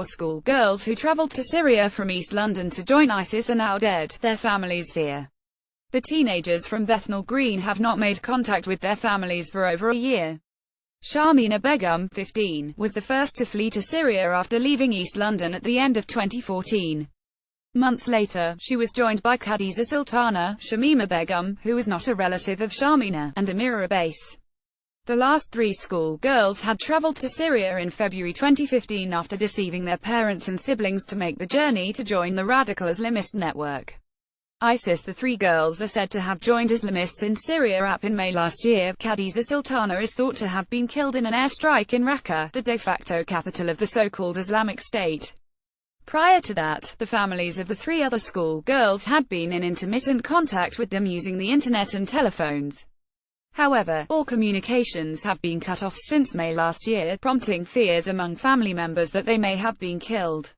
schoolgirls who traveled to Syria from East London to join ISIS are now dead, their families fear. The teenagers from Bethnal Green have not made contact with their families for over a year. Shamina Begum, 15, was the first to flee to Syria after leaving East London at the end of 2014. Months later, she was joined by Khadija Sultana, Shamima Begum, who was not a relative of Shamina, and Amira Abbas. The last three schoolgirls had traveled to Syria in February 2015 after deceiving their parents and siblings to make the journey to join the radical Islamist network ISIS. The three girls are said to have joined Islamists in Syria in May last year. Khadija Sultana is thought to have been killed in an airstrike in Raqqa, the de facto capital of the so-called Islamic State. Prior to that, the families of the three other schoolgirls had been in intermittent contact with them using the internet and telephones. However, all communications have been cut off since May last year, prompting fears among family members that they may have been killed.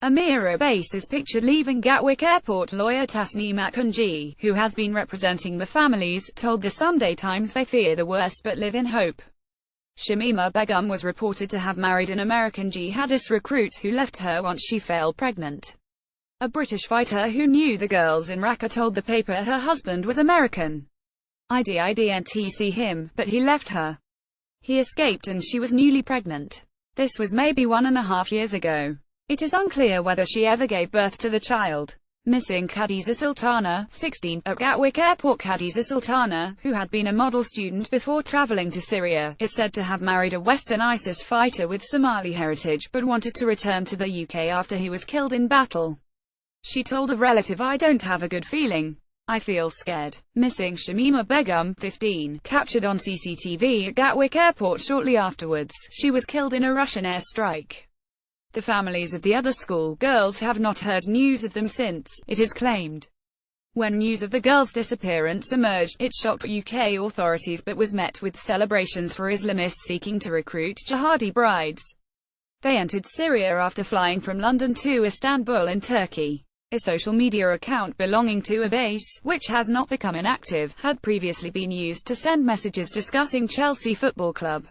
Amira Abbas is pictured leaving Gatwick Airport. Lawyer Tasneem Akunji, who has been representing the families, told the Sunday Times they fear the worst but live in hope. Shamima Begum was reported to have married an American jihadist recruit who left her once she fell pregnant. A British fighter who knew the girls in Raqqa told the paper her husband was American. I didn't see him, but he left her. He escaped and she was newly pregnant. This was maybe 1.5 years ago. It is unclear whether she ever gave birth to the child. Missing Khadija Sultana, 16, at Gatwick Airport. Khadija Sultana, who had been a model student before traveling to Syria, is said to have married a Western ISIS fighter with Somali heritage, but wanted to return to the UK after he was killed in battle. She told a relative, "I don't have a good feeling. I feel scared." Missing Shamima Begum, 15, captured on CCTV at Gatwick Airport shortly afterwards. She was killed in a Russian airstrike. The families of the other schoolgirls have not heard news of them since, it is claimed. When news of the girls' disappearance emerged, it shocked UK authorities but was met with celebrations for Islamists seeking to recruit jihadi brides. They entered Syria after flying from London to Istanbul in Turkey. A social media account belonging to Abbas, which has not become inactive, had previously been used to send messages discussing Chelsea Football Club.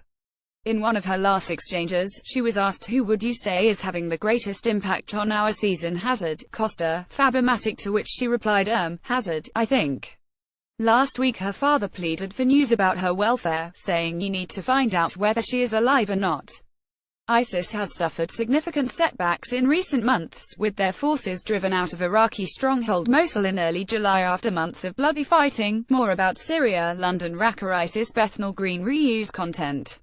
In one of her last exchanges, she was asked, "Who would you say is having the greatest impact on our season? Hazard, Costa, Fabermatic?" To which she replied, Hazard, I think. Last week her father pleaded for news about her welfare, saying, "You need to find out whether she is alive or not." ISIS has suffered significant setbacks in recent months, with their forces driven out of Iraqi stronghold Mosul in early July after months of bloody fighting. More about Syria, London, Raqqa. ISIS Bethnal Green reuse content.